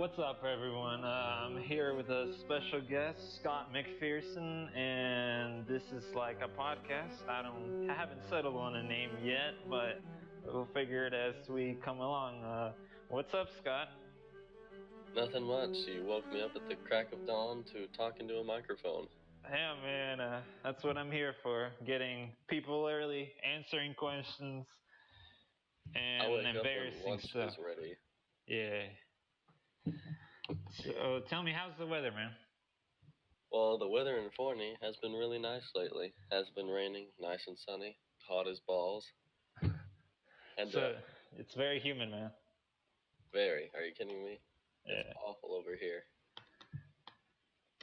What's up, everyone? I'm here with a special guest, Scott McPherson, and this is like a podcast. I haven't settled on a name yet, but we'll figure it as we come along. What's up, Scott? Nothing much. You woke me up at the crack of dawn to talk into a microphone. Yeah, man, that's what I'm here for. Getting people early, answering questions, I and wake up when embarrassing lunch stuff. is ready. Yeah. So tell me, how's the weather, man? Well, the weather in Forney has been really nice lately. Has been raining, nice and sunny, hot as balls. And So it's very humid, man. very. Are you kidding me? It's Yeah. awful over here.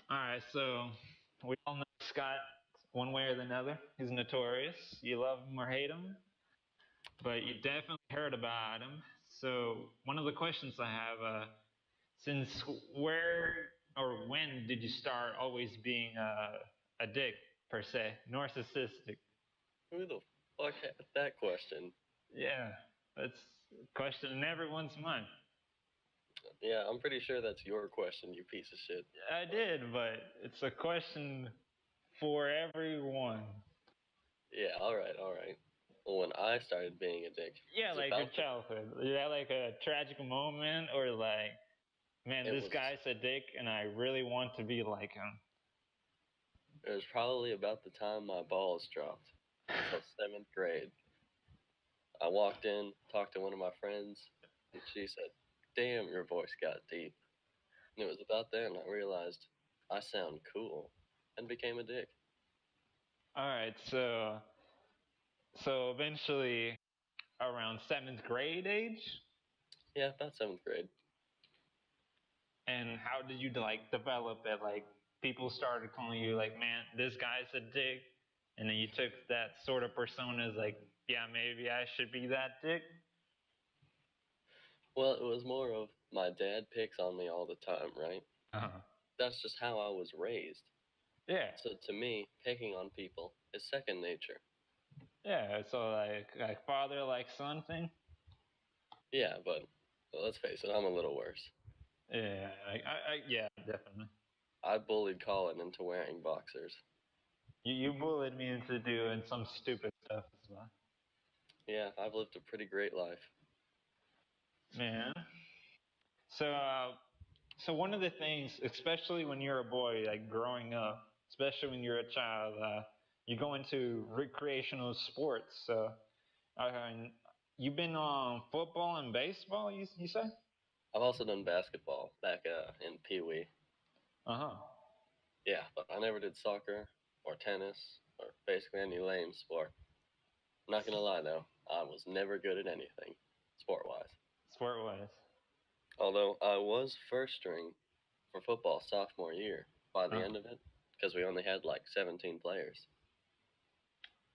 All right, so we all know Scott one way or the other. He's notorious. You love him or hate him, but you definitely heard about him. So one of the questions I have, since where or when did you start always being a dick per se, narcissistic? Who the fuck had that question? Yeah, that's a question in everyone's mind. Yeah, I'm pretty sure that's your question, you piece of shit. I did, but it's a question for everyone. Yeah, alright. Well, when I started being a dick, Yeah, it's like your about the, childhood. You had like a tragic moment, or like, man, it this was guy's a dick, and I really want to be like him. it was probably about the time my balls dropped. So 7th grade. I walked in, talked to one of my friends, and she said, "Damn, your voice got deep." And it was about then I realized I sound cool and became a dick. All right, so eventually, around seventh grade age, Yeah, about 7th grade. and how did you like develop it? Like people started calling you like, man, this guy's a dick, and then you took that sort of persona as like, yeah, maybe I should be that dick. Well, it was more of my dad picks on me all the time, right? Uh-huh. That's just how I was raised. Yeah, So to me, picking on people is second nature. yeah. So like father like son thing. Yeah, but let's face it, I'm a little worse. Yeah, yeah, definitely. I bullied Colin into wearing boxers. You bullied me into doing some stupid stuff as well. Yeah, I've lived a pretty great life. Man. So, so one of the things, especially when you're a boy, like growing up, especially when you're a child, you go into recreational sports. So, uh, you've been on football and baseball, you say? I've also done basketball back in Pee Wee. Uh-huh. Yeah, but I never did soccer or tennis or basically any lame sport. I'm not gonna lie though, I was never good at anything, sport wise. Sport-wise. Although I was first string for football sophomore year by the end of it, because we only had like 17 players.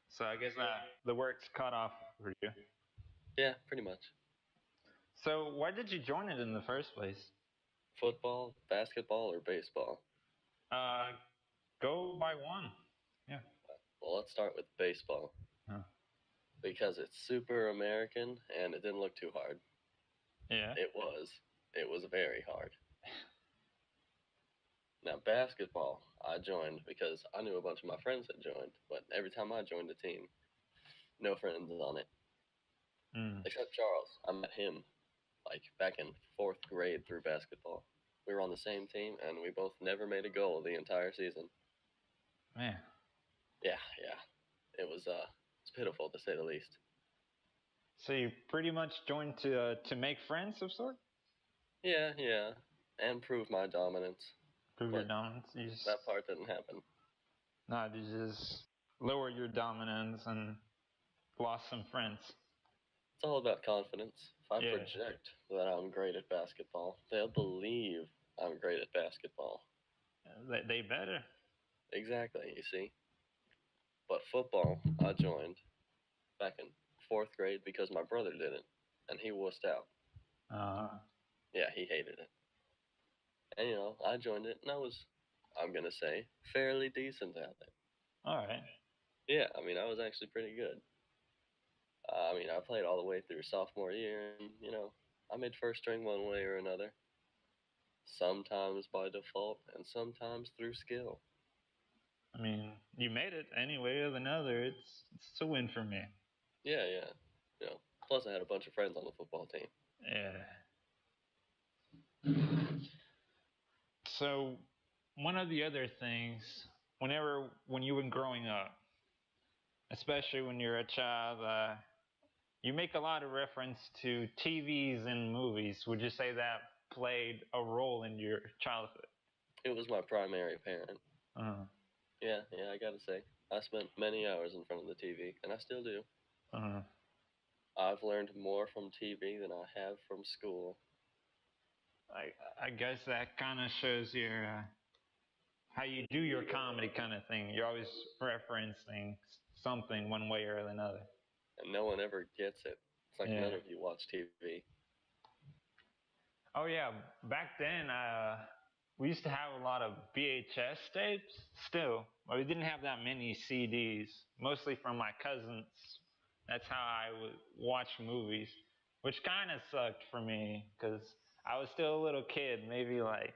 So I guess the work's cut off for you. Yeah, pretty much. So why did you join it in the first place? Football, basketball, or baseball? Uh, go by one. Yeah. Well, let's start with baseball. Huh. Because it's super American and it didn't look too hard. Yeah. It was. It was very hard. Now, basketball, I joined because I knew a bunch of my friends had joined, but every time I joined a team, no friends on it. Mm. Except Charles. I met him, like, back in 4th grade through basketball. We were on the same team, and we both never made a goal the entire season. Man. Yeah. It's pitiful, to say the least. So you pretty much joined to make friends of sort? Yeah. And prove my dominance. Prove your But dominance. that part didn't happen. You just lower your dominance and lost some friends. It's all about confidence. If I Yeah. project that I'm great at basketball, they'll believe I'm great at basketball. They better. Exactly, you see. But football, I joined back in 4th grade because my brother did it, and he wussed out. Uh, Yeah, he hated it. And I joined it, and I'm gonna say, fairly decent at it. all right. Yeah, I mean, I was actually pretty good. I played all the way through sophomore year, and I made first string one way or another. sometimes by default, and sometimes through skill. I mean, you made it any way or another. It's a win for me. Yeah, yeah. You know, plus I had a bunch of friends on the football team. Yeah. So, one of the other things, when you were growing up, especially when you're a child, you make a lot of reference to TVs and movies. Would you say that played a role in your childhood? It was my primary parent. Uh, Yeah, yeah, I gotta say. I spent many hours in front of the TV, and I still do. uh, I've learned more from TV than I have from school. I guess that kind of shows your how you do your comedy kind of thing. You're always referencing something one way or another. And no one ever gets it. It's like Yeah. none of you watch TV. Oh yeah, back then we used to have a lot of VHS tapes still, but we didn't have that many CDs. Mostly from my cousins. That's how I would watch movies, which kind of sucked for me because I was still a little kid, maybe like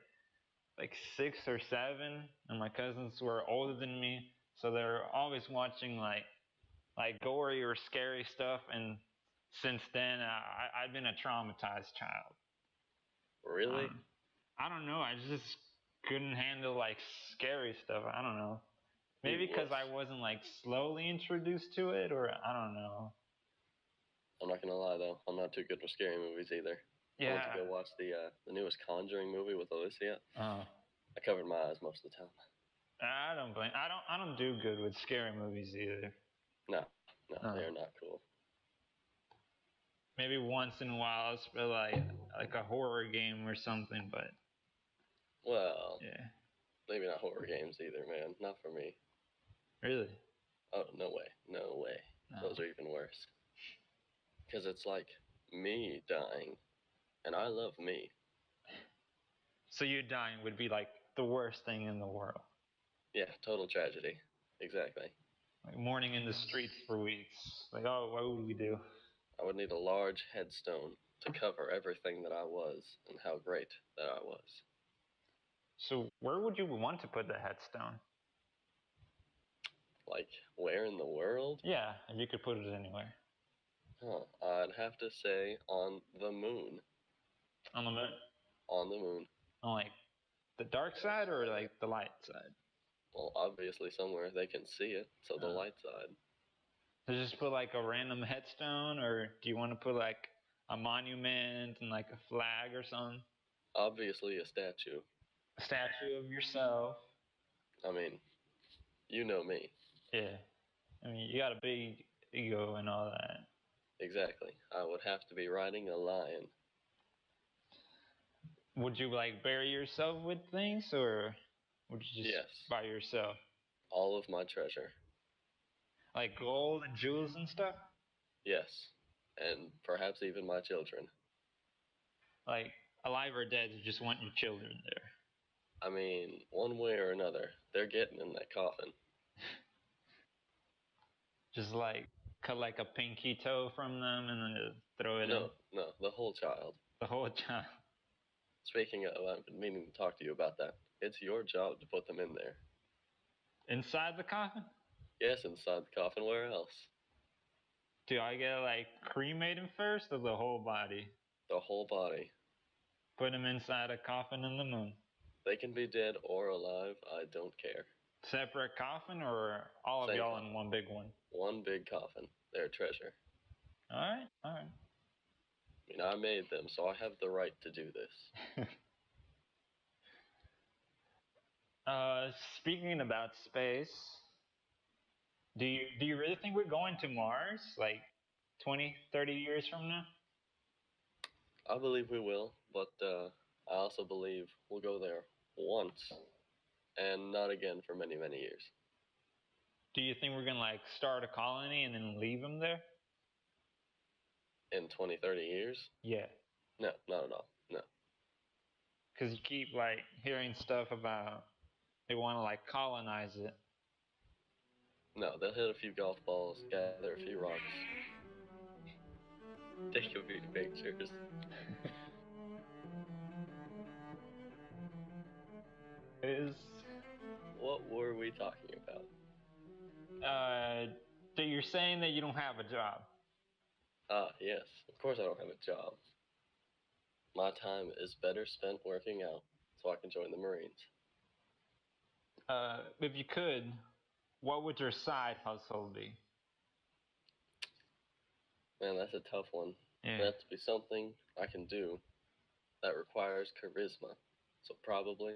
6 or 7, and my cousins were older than me, so they're always watching like gory or scary stuff. And since then, I've been a traumatized child. Really? Um, I don't know. I just couldn't handle like scary stuff. I don't know. You Maybe because wuss. I wasn't like slowly introduced to it, or I don't know. I'm not gonna lie though, I'm not too good with scary movies either. I went to Yeah. go watch the newest Conjuring movie with Alicia. Uh, I covered my eyes most of the time. I don't blame. I don't do good with scary movies either. No, no, Uh, they are not cool. maybe once in a while, it's for like a horror game or something. But Well, yeah, maybe not horror games either, man. Not for me. really. Oh, no way. No way. No. Those are even worse. Because it's like me dying, and I love me. So you dying would be like the worst thing in the world. Yeah, total tragedy. Exactly. Like mourning in the streets for weeks. Like, oh, what would we do? I would need a large headstone to cover everything that I was and how great that I was. So where would you want to put the headstone? Like, where in the world? Yeah, if you could put it anywhere. Huh. I'd have to say on the moon. On the moon? On the moon. On like the dark side or like the light side? Well, obviously somewhere they can see it, so the light side. So just put like a random headstone, or do you want to put like a monument and like a flag or something? Obviously a statue. A statue of yourself. I mean, you know me. Yeah. I mean, you got a big ego and all that. Exactly. I would have to be riding a lion. Would you like bury yourself with things, or would you just Yes. by yourself? All of my treasure. Like gold and jewels and stuff? Yes. And perhaps even my children. Like alive or dead, you just want your children there. I mean, one way or another, they're getting in that coffin. Just like cut like a pinky toe from them and then just throw it in. No, the whole child. The whole child. Speaking of, I've been meaning to talk to you about that. It's your job to put them in there. Inside the coffin? Yes, inside the coffin. Where else? Do I get like cremated first or the whole body? The whole body. Put them inside a coffin in the moon. They can be dead or alive. I don't care. Separate coffin or all of Same y'all coffin. in one big one? One big coffin. Their treasure. Alright, alright. I mean, I made them, so I have the right to do this. Speaking about space, do you really think we're going to Mars like 20, 30 years from now? I believe we will, but I also believe we'll go there once and not again for many, many years. Do you think we're gonna like start a colony and then leave them there? In 20, 30 years? Yeah. No, not at all. No. Because you keep like hearing stuff about they want to like colonize it. No, they'll hit a few golf balls, gather a few rocks, take a few pictures. is What were we talking about? that you're saying that you don't have a job. Ah, yes. Of course I don't have a job. My time is better spent working out so I can join the Marines. If you could, what would your side hustle be? Man, that's a tough one. Yeah. It has to be something I can do that requires charisma. So probably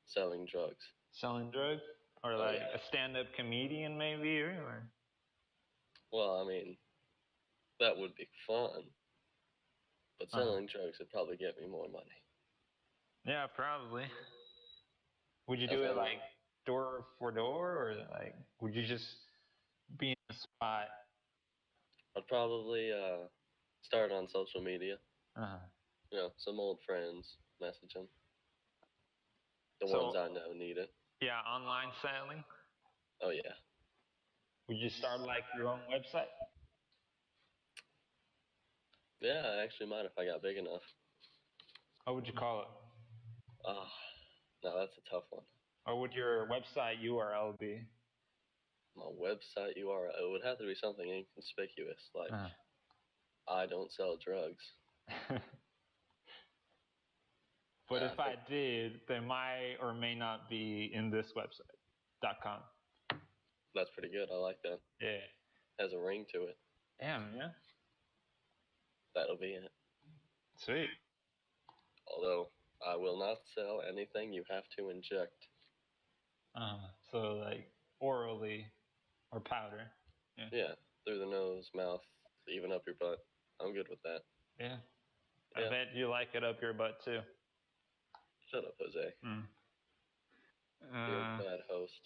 selling drugs. Selling drugs? Or Oh, like yeah. a stand-up comedian maybe? Or... Well, I mean, that would be fun. But selling drugs would probably get me more money. Yeah, probably. Would you That's do it one of like door for door, or like would you just be in a spot? I'd probably start on social media. Uh-huh. Some old friends, message them. The So ones I know need it. yeah, online selling. Oh, yeah. Would you start like your own website? Yeah, I actually might if I got big enough. What would you call it? Ah, no, that's a tough one. Or would your website URL be? My website URL would have to be something inconspicuous, like Uh-huh. I don't sell drugs. But I if I think did, they might or may not be in this website.com. that's pretty good. I like that. Yeah. Has a ring to it. Damn, yeah. That'll be it. Sweet. Although I will not sell anything you have to inject. So like orally or powder. Yeah, through the nose, mouth, even up your butt. I'm good with that. Yeah. I Yeah. bet you like it up your butt too. Shut up, Jose. You're a bad host.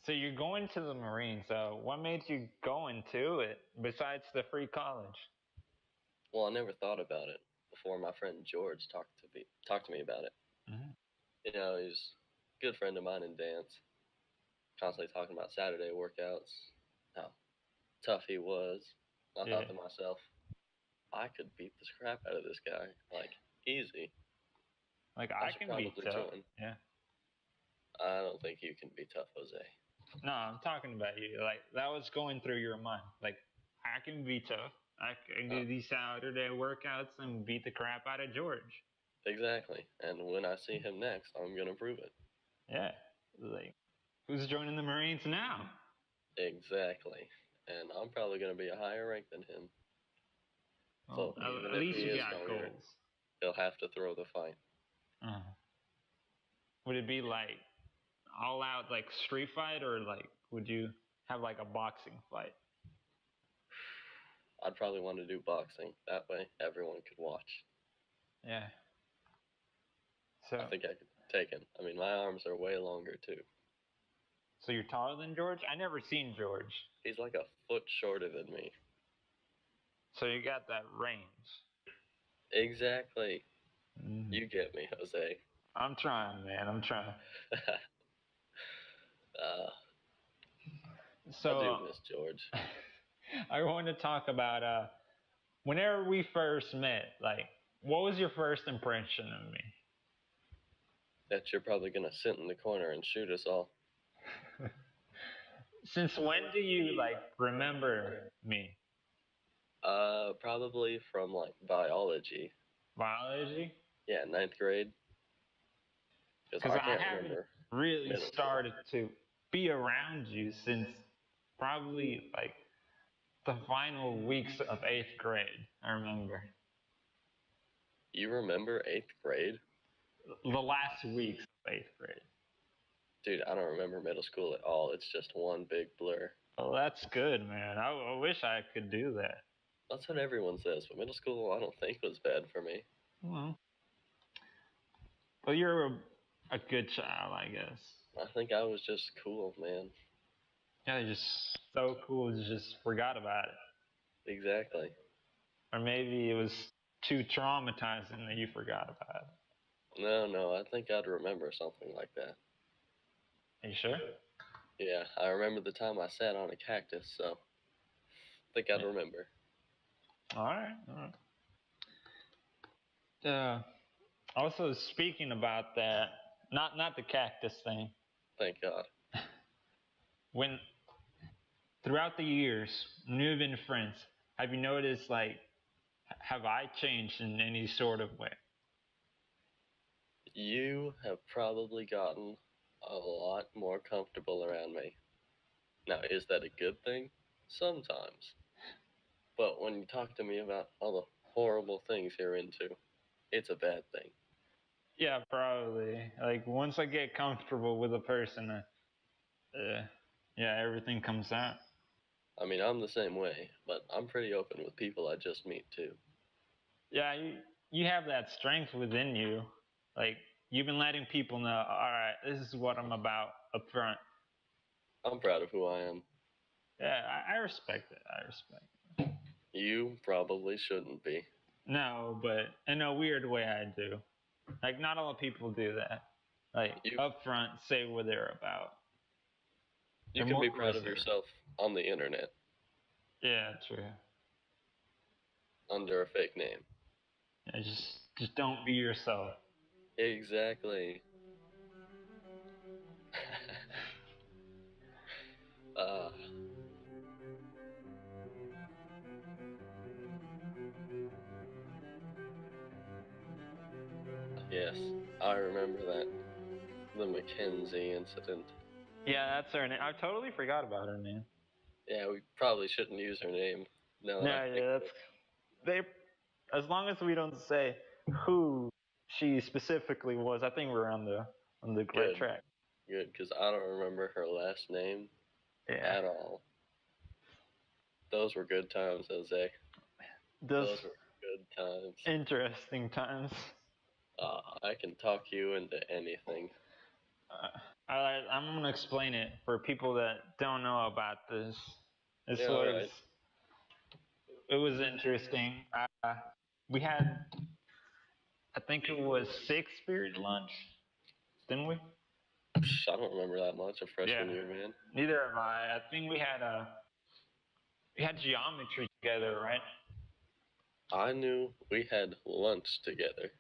So you're going to the Marines. So what made you go into it besides the free college? Well, I never thought about it before my friend George talked to me about it. Mm-hmm. He's a good friend of mine in dance. Constantly talking about Saturday workouts, how tough he was. I thought to myself, I could beat the crap out of this guy, like easy. Like I I should can be probably tough. join. Yeah. I don't think you can be tough, Jose. No, I'm talking about you. Like that was going through your mind. Like I can be tough. I can do these Saturday workouts and beat the crap out of George. Exactly. And when I see him next, I'm gonna prove it. Yeah. Like who's joining the Marines now? Exactly. And I'm probably gonna be a higher rank than him. Well, So even at if least he you is got stronger, goals. he'll have to throw the fight. Would it be like all out like street fight, or like would you have like a boxing fight? I'd probably want to do boxing. That way everyone could watch. Yeah. So I think I could take him. I mean, my arms are way longer too. so you're taller than George? I never seen George. He's like a foot shorter than me. So you got that range. Exactly. You get me, Jose. I'm trying, man. I'm trying. I So do miss George. I want to talk about whenever we first met. Like, what was your first impression of me? That you're probably gonna sit in the corner and shoot us all. Since when do you like remember me? Probably from like biology. Biology? Yeah, ninth grade. Because Because I I can't haven't remember really middle school. started to be around you since probably like the final weeks of 8th grade. I remember. You remember 8th grade? The last weeks of 8th grade. Dude, I don't remember middle school at all. It's just one big blur. Well, that's good, man. I wish I could do that. That's what everyone says, but middle school I don't think was bad for me. Well, but you're a good child, I guess. I think I was just cool, man. Yeah, you're just so cool, you just forgot about it. Exactly. Or maybe it was too traumatizing that you forgot about it. No, I think I'd remember something like that. Are you sure? Yeah, I remember the time I sat on a cactus, so I think I'd remember. All right. Also, speaking about that, Not the cactus thing. Thank God. When throughout the years, when we've been friends, have you noticed like have I changed in any sort of way? You have probably gotten a lot more comfortable around me. Now, is that a good thing? Sometimes. But when you talk to me about all the horrible things you're into, it's a bad thing. Yeah, probably. Like once I get comfortable with a person, yeah, everything comes out. I mean, I'm the same way, but I'm pretty open with people I just meet too. Yeah, you have that strength within you. Like you've been letting people know, all right, this is what I'm about up front. I'm proud of who I am. Yeah, I respect it. I respect it. You probably shouldn't be. No, but in a weird way, I do. Like not all people do that. Like You up front, say what they're about. you They're can more be proud of reserved. yourself on the internet Yeah, true. under a fake name. Yeah, just don't be yourself. Exactly. uh, yes, I remember that. The Mackenzie incident. Yeah, that's her name. I totally forgot about her name. Yeah, we probably shouldn't use her name now that I Yeah, think yeah, of that's they. As long as we don't say who she specifically was, I think we're on the it. right Good, track. good, because I don't remember her last name Yeah, at all. Those were good times, Jose. those Those were good times. interesting times. I can talk you into anything. I'm gonna explain it for people that don't know about this. This Yeah, was alright. it was interesting. We had I think it was 6 period lunch, didn't we? I don't remember that much of Yeah. freshman year, man. Neither have I. I think we had geometry together, right? I knew we had lunch together.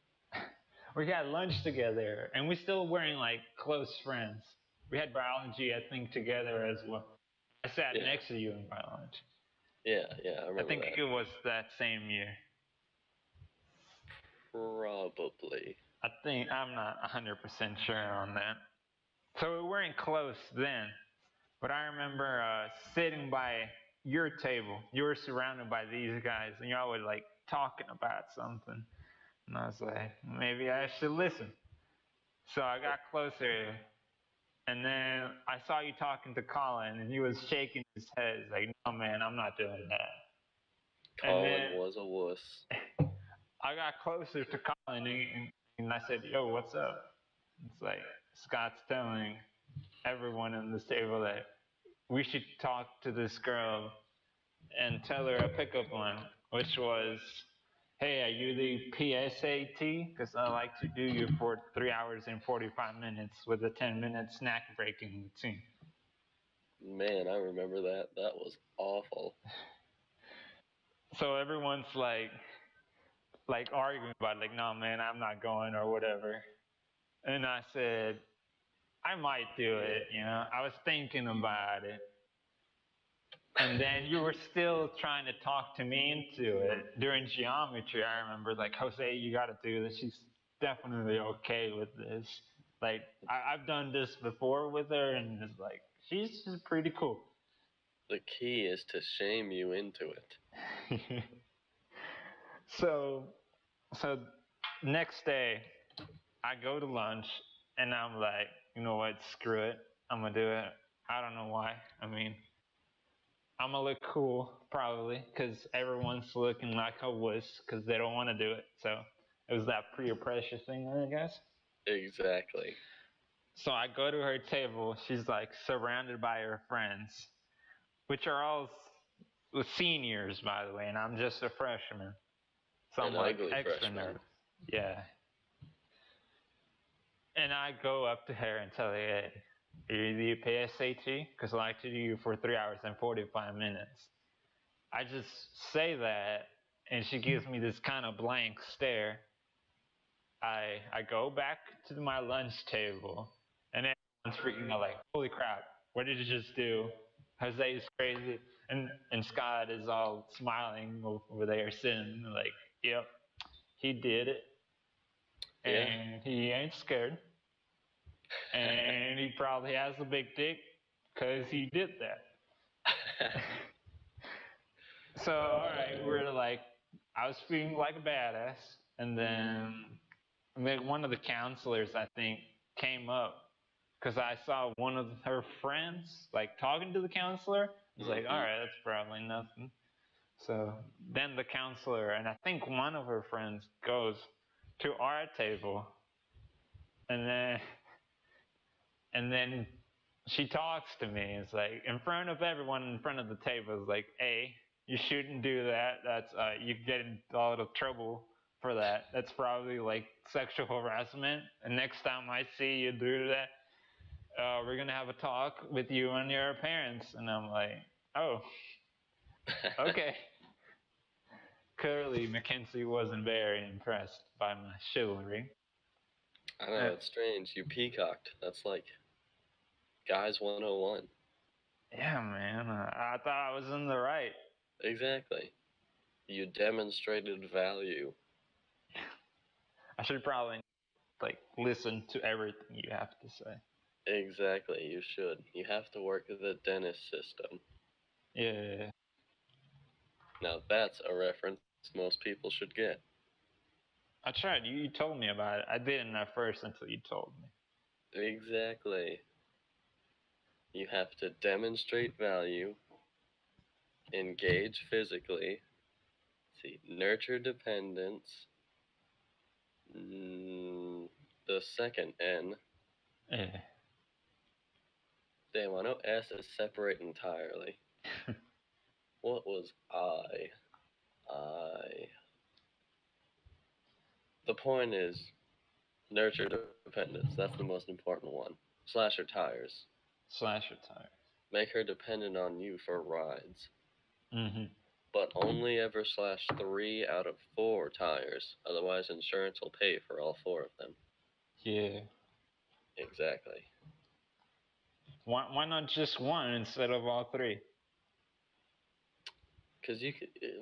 We had lunch together, and we still weren't like close friends. We had biology, I think, together as well. I sat Yeah, next to you in biology. yeah, I I remember think that. it was that same year. Probably. I think I'm not 100% sure on that. So we weren't close then, but I remember sitting by your table. You were surrounded by these guys, and y'all were like talking about something. And I was like, maybe I should listen. So I got closer, and then I saw you talking to Colin, and he was shaking his head. He's like, no, man, I'm not doing that. And Colin then was a wuss. I got closer to Colin, and I said, yo, what's up? It's like Scott's telling everyone on this table that we should talk to this girl and tell her a pickup line, which was, hey, are you the PSAT? Because I like to do you for 3 hours and 45 minutes with a 10-minute snack break in between. Man, I remember that. That was awful. So everyone's like arguing about it, like, no, man, I'm not going or whatever. And I said, I might do it, you know. I was thinking about it. And then you were still trying to talk to me into it during geometry. I remember, like, Jose, you got to do this. She's definitely okay with this. Like, I've done this before with her, and it's like, she's just pretty cool. The key is to shame you into it. so, so next day, I go to lunch, and I'm like, you know what? Screw it. I'm gonna do it. I don't know why. I mean, I'm gonna look cool probably because everyone's looking like a wuss because they don't want to do it. So it was that peer pressure thing, I guess. Exactly. So I go to her table. She's like surrounded by her friends, which are all seniors, by the way, and I'm just a freshman. So I'm An like ugly extra freshman. nervous. Yeah. And I go up to her and tell her, hey, are you the PSAT? Because I like to do you for 3 hours and 45 minutes. I just say that, and she gives me this kind of blank stare. I go back to my lunch table, and everyone's freaking out like, holy crap, what did you just do? Jose is crazy, and Scott is all smiling over there, sitting like, yep, he did it, Yeah. and he ain't scared, and he probably has a big dick, cause he did that. So all right, we're like, I was feeling like a badass, and then one of the counselors, I think, came up because I saw one of her friends like talking to the counselor. I was like, all right, that's probably nothing. So then the counselor, and I think one of her friends, goes to our table, and then she talks to me. It's like in front of everyone in front of the table. It's like, hey, you shouldn't do that. That's you get in a lot of trouble for that. That's probably like sexual harassment. And next time I see you do that, we're gonna have a talk with you and your parents. And I'm like, oh, okay. Clearly, Mackenzie wasn't very impressed by my chivalry. I know, it's strange. You peacocked. That's like Guys 101. Yeah, man. I thought I was in the right. Exactly. You demonstrated value. I should probably like listen to everything you have to say. Exactly, you should. You have to work the dentist system. Yeah. Now that's a reference most people should get. I tried. You told me about it. I didn't at first until you told me. Exactly. You have to demonstrate value, engage physically, nurture dependence. The second N. Yeah. Damn, I know S is separate entirely. What was I? The point is, nurture dependence. That's the most important one. Slash her tires. Slash your tires. Make her dependent on you for rides. Mm-hmm. But only ever slash 3 out of 4 tires. Otherwise, insurance will pay for all 4 of them. Yeah. Exactly. Why not just one instead of all three? Because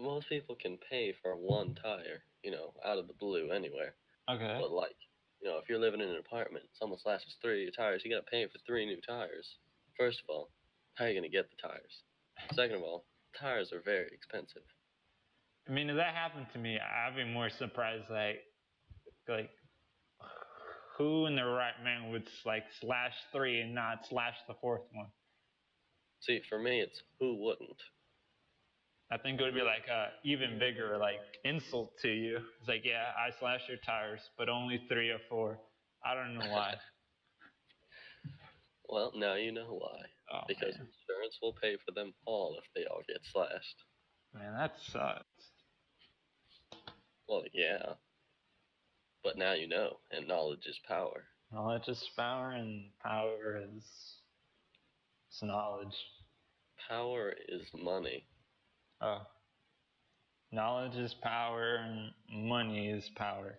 most people can pay for one tire, out of the blue anywhere. Okay. But like, if you're living in an apartment, someone slashes 3 tires, you gotta pay for 3 new tires. First of all, how are you gonna get the tires? Second of all, tires are very expensive. I mean, if that happened to me, I'd be more surprised. Like, who in their right mind would like slash 3 and not slash the fourth one? See, for me, it's who wouldn't. I think it would be like a even bigger like insult to you. It's like, yeah, I slashed your tires, but only 3 or 4. I don't know why. Well, now you know why. Oh, because man. insurance will pay for them all if they all get slashed. Man, that sucks. Well, yeah. But now you know, and knowledge is power. Knowledge is power, and power is knowledge. Power is money. Oh. Knowledge is power, and money is power.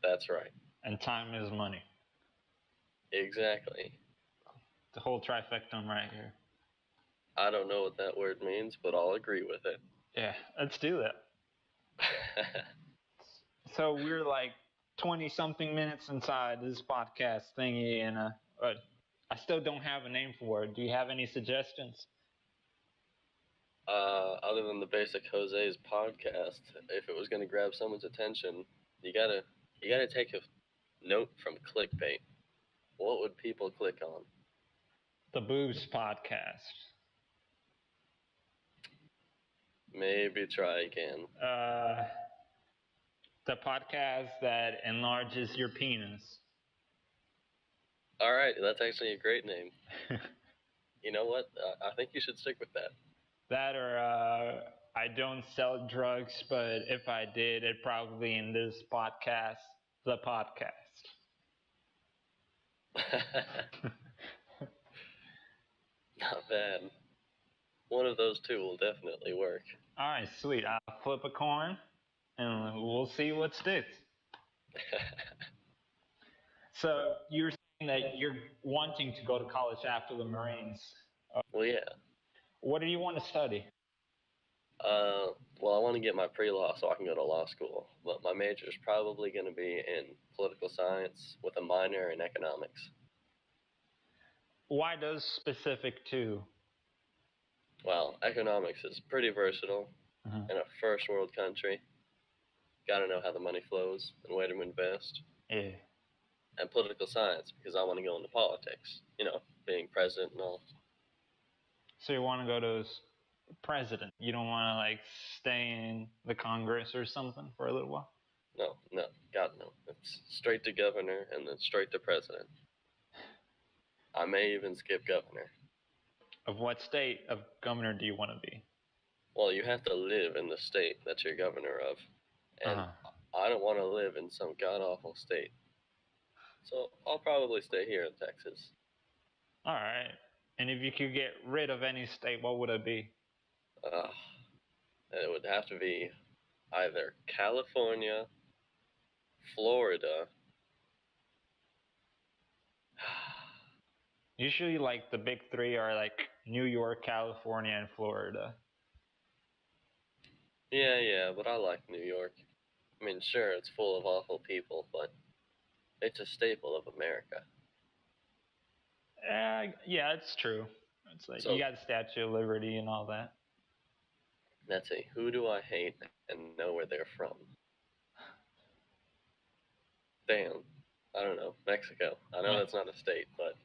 That's right. And time is money. Exactly. The whole trifecta right here. I don't know what that word means, but I'll agree with it. Yeah, let's do that. So we're like 20-something minutes inside this podcast thingy, and I still don't have a name for it. Do you have any suggestions? Other than the basic Jose's podcast, if it was going to grab someone's attention, you gotta take a note from clickbait. What would people click on? The Boobs Podcast. Maybe try again. The podcast that enlarges your penis. All right, that's actually a great name. You know what? I think you should stick with that. That or I don't sell drugs, but if I did, it'd probably in this podcast, the podcast. Not bad. One of those two will definitely work. All right, sweet. I'll flip a coin, and we'll see what sticks. So you were saying that you're wanting to go to college after the Marines. Well, yeah. What do you want to study? Well, I want to get my pre-law so I can go to law school, but my major is probably going to be in political science with a minor in economics. Why those specific two? Well, economics is pretty versatile in a first world country. Got to know how the money flows and where to invest. Yeah. And political science because I want to go into politics, being president and all. So you want to go to president? You don't want to like stay in the Congress or something for a little while? No, God no. It's straight to governor and then straight to president. I may even skip governor. Of what state of governor do you want to be? Well, you have to live in the state that you're governor of. And I don't want to live in some god-awful state. So I'll probably stay here in Texas. All right. And if you could get rid of any state, what would it be? It would have to be either California, Florida. Usually, like the big three are like New York, California, and Florida. Yeah, but I like New York. I mean, sure, it's full of awful people, but it's a staple of America. Yeah, it's true. It's like you got the Statue of Liberty and all that. Let's see, who do I hate and know where they're from? Damn, I don't know. Mexico. I know that's not a state, but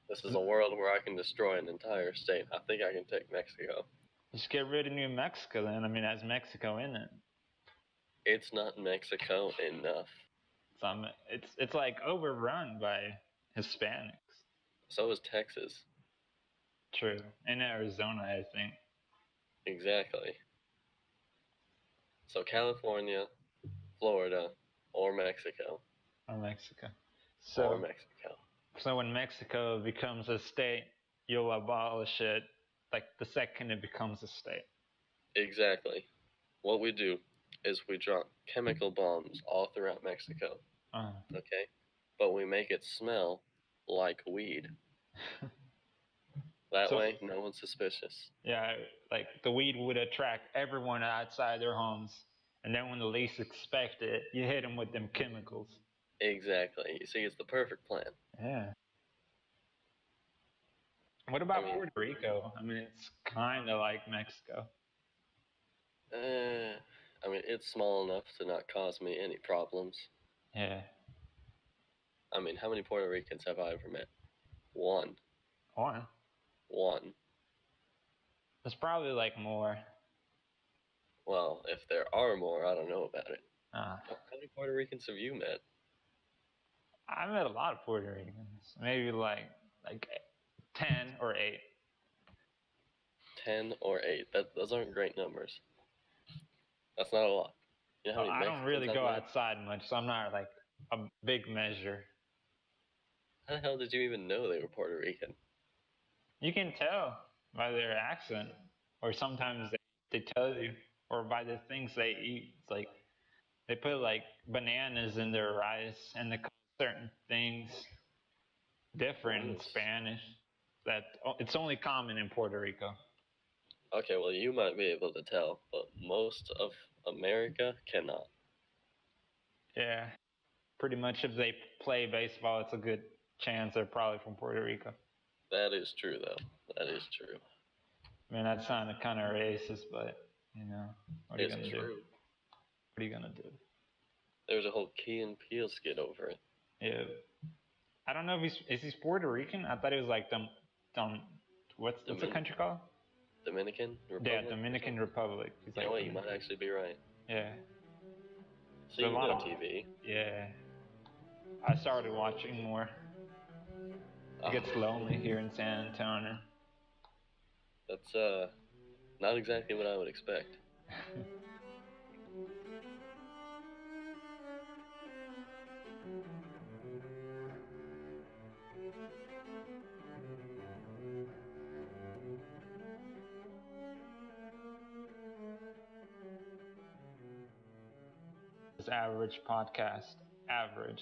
this is a world where I can destroy an entire state. I think I can take Mexico. Just get rid of New Mexico then. I mean, that's Mexico in it. It's not Mexico enough. It's like overrun by Hispanics. So is Texas. True. And Arizona, I think. Exactly. So California, Florida, or Mexico. Or Mexico. Or Mexico. So when Mexico becomes a state, you'll abolish it like the second it becomes a state. Exactly. What we do is we drop chemical bombs all throughout Mexico. Okay? But we make it smell like weed. That way, no one's suspicious. Yeah, like the weed would attract everyone outside their homes. And then when the least expect it, you hit them with them chemicals. Exactly. You see, it's the perfect plan. Yeah. What about Puerto Rico? I mean, it's kind of like Mexico. I mean, it's small enough to not cause me any problems. Yeah. I mean, how many Puerto Ricans have I ever met? One. One. There's probably like more. Well, if there are more, I don't know about it. How many Puerto Ricans have you met? I met a lot of Puerto Ricans. Maybe like 10 or 8. 10 or 8. Those aren't great numbers. That's not a lot. You know how many I don't really go outside much, so I'm not like a big measure. How the hell did you even know they were Puerto Rican? You can tell by their accent, or sometimes they tell you, or by the things they eat. It's like they put like bananas in their rice, and they call certain things different in Spanish. It's only common in Puerto Rico. Okay, well, you might be able to tell, but most of America cannot. Yeah, pretty much if they play baseball, it's a good chance they're probably from Puerto Rico. That is true, though. That is true. I mean, that sounded kind of racist, but, what are you going to do? What are you going to do? There's a whole Key and Peele skit over it. Yeah. I don't know if he's Puerto Rican? I thought he was like what's the country called? Dominican Republic? Yeah, Dominican Republic. You know what, you might actually be right. Yeah. So you know TV. Yeah. I started watching more. It gets lonely here in San Antonio. That's not exactly what I would expect. It's average podcast. Average.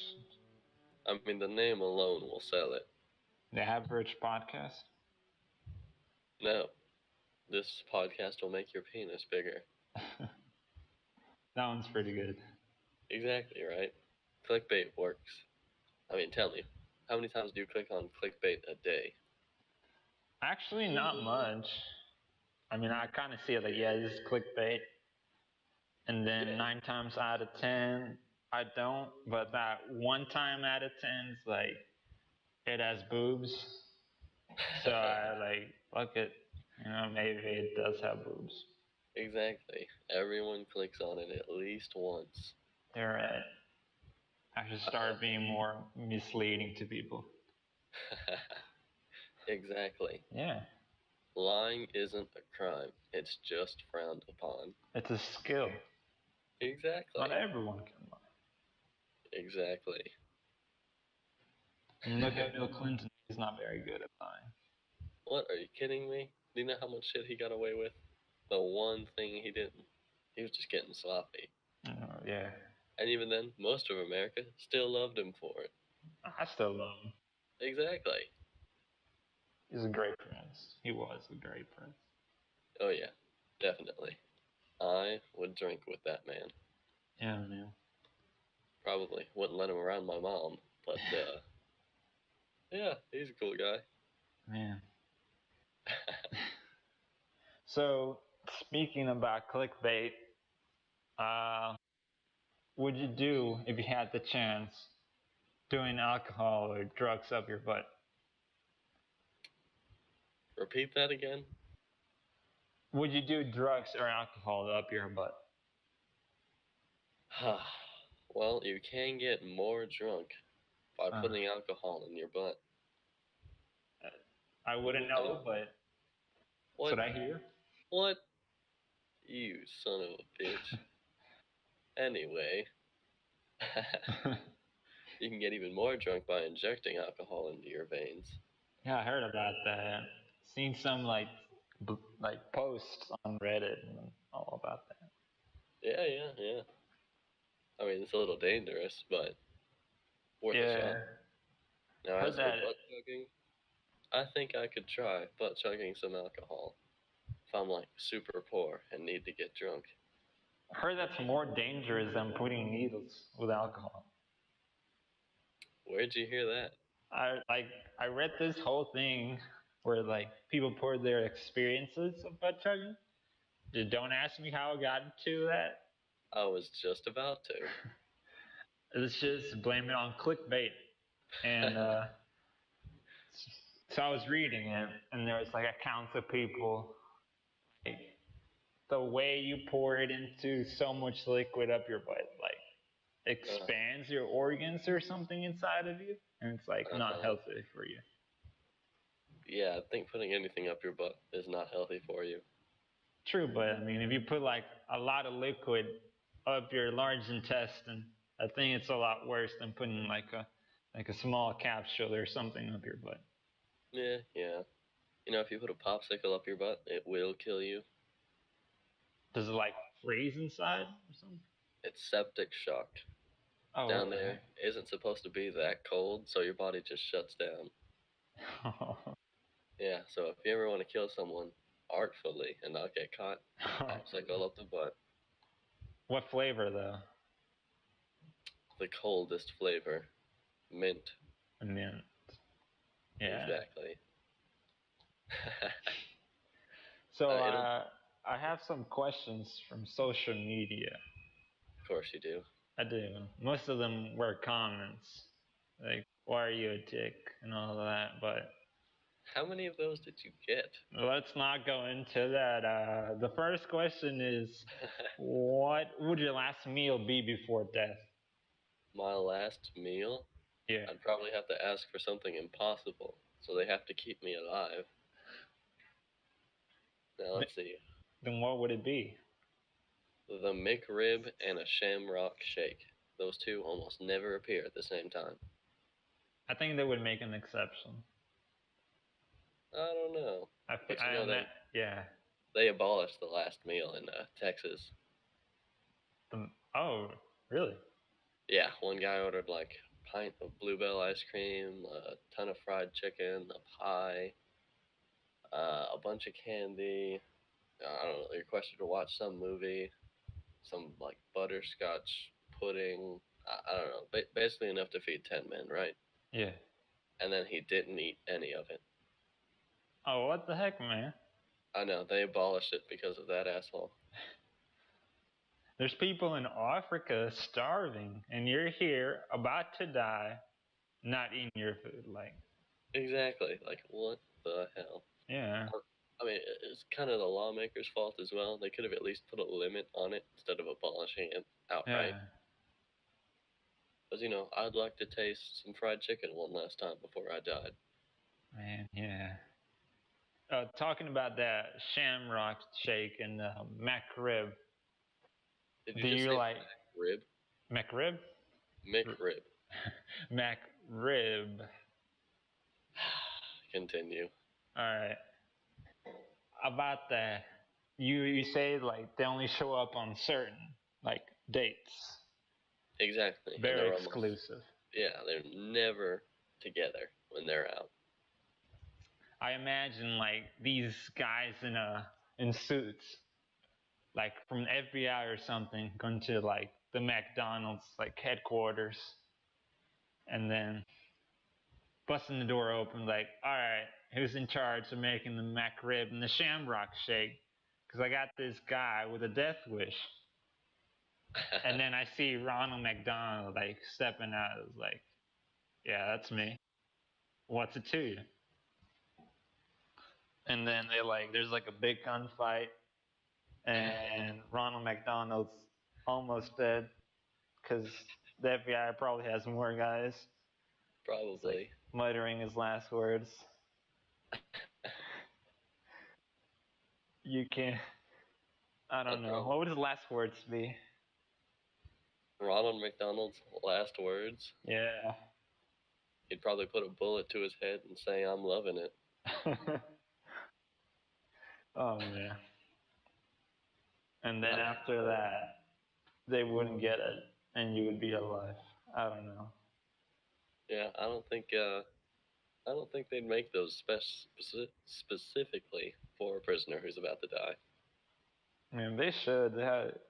I mean, the name alone will sell it. The average podcast. No, this podcast will make your penis bigger. That one's pretty good. Exactly, right? Clickbait works. I mean, tell me, how many times do you click on clickbait a day? Actually, not much. I mean, I kind of see it like, yeah, this is clickbait. And then Yeah. 9 times out of 10, I don't. But that 1 time out of 10 is like, it has boobs. So I like, look at, maybe it does have boobs. Exactly. Everyone clicks on it at least once. They're right. I should start being more misleading to people. Exactly. Yeah. Lying isn't a crime. It's just frowned upon. It's a skill. Exactly. Not everyone can lie. Exactly. And look at Bill Clinton. He's not very good at lying. What? Are you kidding me? Do you know how much shit he got away with? The one thing he didn't. He was just getting sloppy. Yeah. And even then, most of America still loved him for it. I still love him. Exactly. He's a great prince. He was a great prince. Oh, yeah. Definitely. I would drink with that man. Yeah, man. Probably wouldn't let him around my mom, but, yeah, he's a cool guy. Man. So, speaking about clickbait, would you do, if you had the chance, doing alcohol or drugs up your butt? Repeat that again? Would you do drugs or alcohol up your butt? Well, you can get more drunk by putting alcohol in your butt. I wouldn't know, but What? that's what I hear. What? You son of a bitch. Anyway, you can get even more drunk by injecting alcohol into your veins. Yeah, I heard about that. Seen some like posts on Reddit and all about that. Yeah. I mean, it's a little dangerous, but worth a shot. Now, Heard as for that. butt chugging, I think I could try butt chugging some alcohol if I'm like super poor and need to get drunk. Heard that's more dangerous than putting needles with alcohol. Where'd you hear that? I read this whole thing where like people pour their experiences of butt chugging. Just don't ask me how I got into that. I was just about to. Let's just blame it on clickbait. And so I was reading it, and there was like accounts of people. Like, the way you pour it into so much liquid up your butt, like expands your organs or something inside of you, and it's like not healthy for you. Yeah, I think putting anything up your butt is not healthy for you. True, but I mean, if you put like a lot of liquid up your large intestine, I think it's a lot worse than putting like a small capsule or something up your butt. Yeah. You know, if you put a popsicle up your butt, it will kill you. Does it like freeze inside or something? It's septic shock. Oh, Down there isn't supposed to be that cold, so your body just shuts down. Yeah, so if you ever want to kill someone artfully and not get caught, popsicle up the butt. What flavor though? The coldest flavor. Mint. Mint. Yeah. Exactly. So I have some questions from social media. Of course you do. I do. Most of them were comments, like "Why are you a dick?" and all that. But how many of those did you get? let's not go into that. The first question is, what would your last meal be before death? My last meal? Yeah. I'd probably have to ask for something impossible, so they have to keep me alive. Now let's see. Then what would it be? The McRib and a Shamrock Shake. Those two almost never appear at the same time. I think they would make an exception. I don't know. But you know they abolished the last meal in Texas. Oh, Really? Yeah, one guy ordered like a pint of Bluebell ice cream, a ton of fried chicken, a pie, a bunch of candy. I don't know. They requested to watch some movie, some like butterscotch pudding. I don't know. Basically enough to feed 10 men, right? Yeah. And then he didn't eat any of it. Oh, what the heck, man? I know they abolished it because of that asshole. There's people in Africa starving, and you're here about to die, not eating your food. Like, Exactly. Like what the hell? yeah, I mean, it's kind of the lawmakers' fault as well. They could have at least put a limit on it instead of abolishing it outright. yeah, Because, I'd like to taste some fried chicken one last time before I died. man, yeah. Talking about that Shamrock Shake and McRib. Did you Do just you say like rib? McRib? McRib. McRib. Continue. All right. About that, you say like they only show up on certain like dates. Exactly. And Very they're almost, exclusive. yeah, they're never together when they're out. I imagine like these guys in suits, like from FBI or something, going to like the McDonald's like headquarters, and then busting the door open, like, all right, who's in charge of making the McRib and the Shamrock Shake? Because I got this guy with a death wish. And then I see Ronald McDonald like stepping out. It's like, yeah, that's me. What's it to you? And then there's like a big gunfight, and Ronald McDonald's almost dead because the FBI probably has more guys. It's like Probably. muttering his last words. You can't. I don't know. What would his last words be? Ronald McDonald's last words. Yeah. He'd probably put a bullet to his head and say, "I'm loving it." Oh man. And then after that, they wouldn't get it, and you would be alive. I don't know. Yeah, I don't think they'd make those specifically for a prisoner who's about to die. I mean, they should.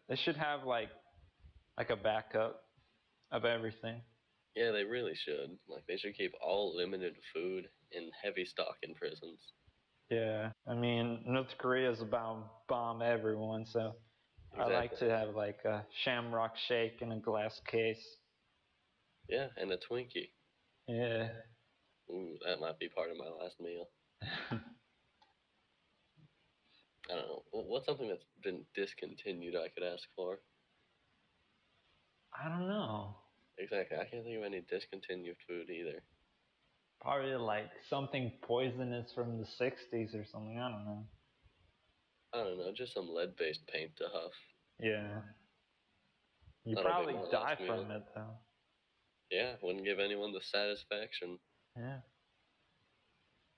They should have like a backup of everything. Yeah, they really should. Like, they should keep all limited food in heavy stock in prisons. Yeah. I mean, North Korea's about to bomb everyone, so I like Exactly. to have like a Shamrock Shake in a glass case. Yeah, and a Twinkie. Yeah. Ooh, that might be part of my last meal. I don't know. What's something that's been discontinued I could ask for? I don't know. Exactly. I can't think of any discontinued food either. Probably like something poisonous from the 60s or something. I don't know. I don't know, just some lead-based paint to huff. Yeah. You That'll be probably my die last meal. from it though. Yeah, wouldn't give anyone the satisfaction. Yeah.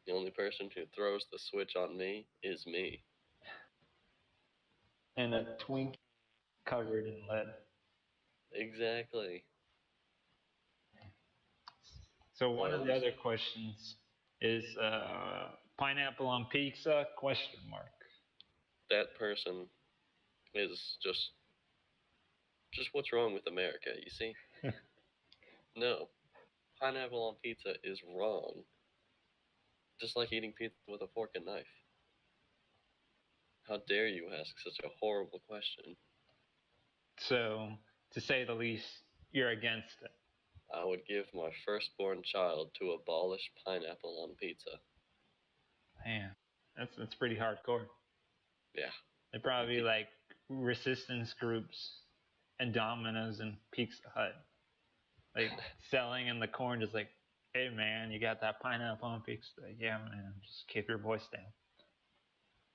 The only person who throws the switch on me is me. And a Twinkie covered in lead. Exactly. So one Well, of the other questions is pineapple on pizza? Question mark. that person is just what's wrong with America, you see? No. Pineapple on pizza is wrong. Just like eating pizza with a fork and knife. How dare you ask such a horrible question? So to say the least, you're against it. I would give my firstborn child to abolish pineapple on pizza. Man, that's pretty hardcore. Yeah. They probably like resistance groups and Domino's and Pizza Hut, like selling in the corn, just like, hey man, you got that pineapple on pizza? Yeah man, just keep your voice down.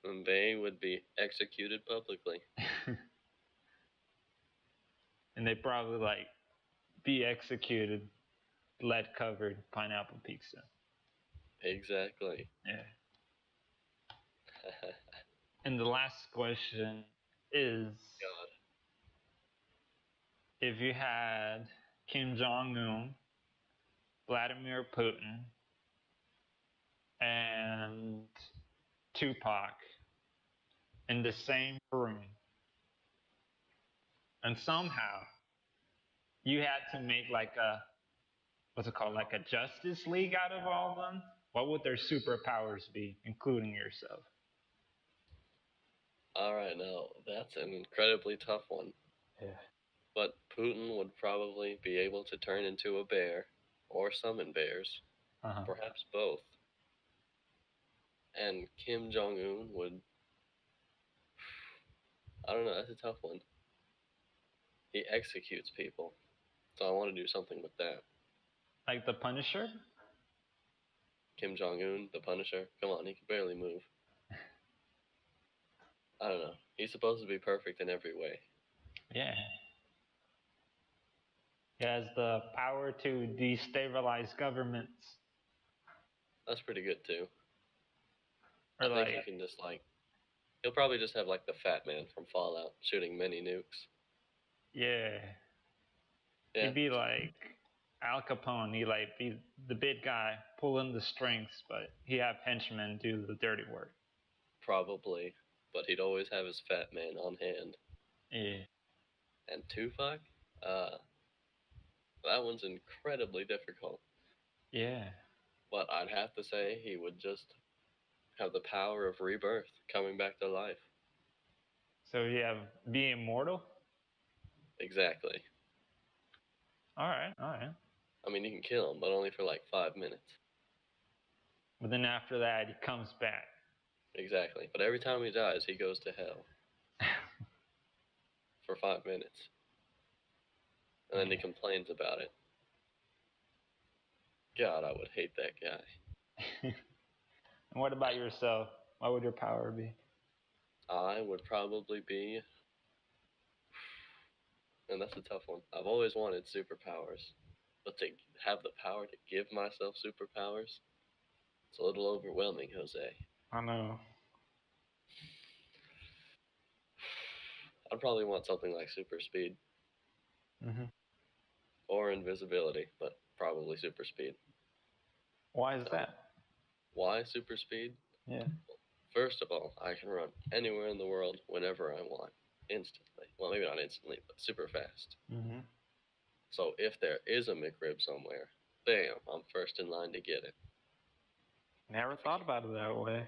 And they would be executed publicly. And they probably like be executed, lead covered pineapple pizza. Exactly. Yeah. And the last question is, God. if you had Kim Jong-un, Vladimir Putin, and Tupac in the same room, and somehow you had to make like a what's it called, like a Justice League out of all of them, what would their superpowers be, including yourself? All right, now that's an incredibly tough one. Yeah. But Putin would probably be able to turn into a bear or summon bears, Uh-huh. perhaps both. And Kim Jong Un would. I don't know, that's a tough one. He executes people, so I want to do something with that. Like the Punisher? Kim Jong Un, the Punisher. Come on, he can barely move. I don't know. He's supposed to be perfect in every way. Yeah. He has the power to destabilize governments. That's pretty good too. Or I think like, he can just he'll probably just have like the Fat Man from Fallout shooting many nukes. yeah. Yeah, He'd be like Al Capone. He'd like be the big guy pulling the strings, but he have henchmen do the dirty work. probably. But he'd always have his Fat Man on hand. Yeah. And Tupac? That one's incredibly difficult. Yeah. But I'd have to say he would just have the power of rebirth, coming back to life. So you have be immortal? Exactly. Alright. I mean, you can kill him, but only for like 5 minutes. But then after that, he comes back. Exactly. But every time he dies, he goes to hell. For 5 minutes. And then he complains about it. God, I would hate that guy. And what about yourself? What would your power be? I would probably be. And that's a tough one. I've always wanted superpowers. But to have the power to give myself superpowers, it's a little overwhelming, Jose. I know. I'd probably want something like super speed. Mm-hmm. Or invisibility, but probably super speed. Why is that? Why super speed? Yeah. First of all, I can run anywhere in the world whenever I want, instantly. Well, maybe not instantly, but super fast. Mm-hmm. So if there is a McRib somewhere, bam, I'm first in line to get it. Never thought about it that way.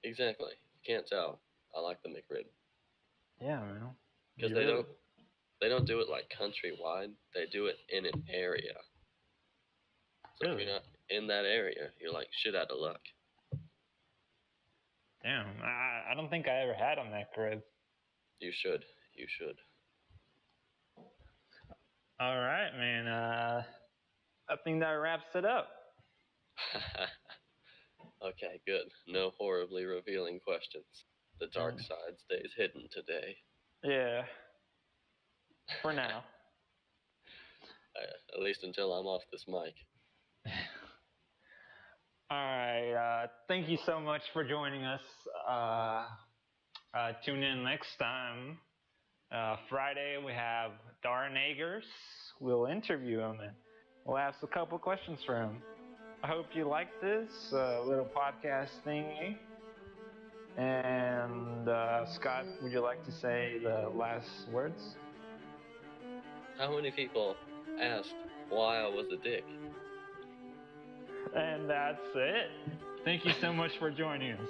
Exactly. Can't tell. I like the McRib. Yeah, man. Because they don't do it like countrywide. They do it in an area. So Really? if you're not in that area, you're like shit out of luck. Damn, I don't think I ever had on that crib. You should. You should. All right, man. I think that wraps it up. Okay, good. No horribly revealing questions. The dark side stays hidden today. Yeah. For now. At least until I'm off this mic. All right. Thank you so much for joining us. Tune in next time. Friday, we have Darren Agers. We'll interview him and we'll ask a couple questions for him. I hope you like this little podcast thingy. And Scott, would you like to say the last words? How many people asked why I was a dick? And that's it. Thank you so much for joining us.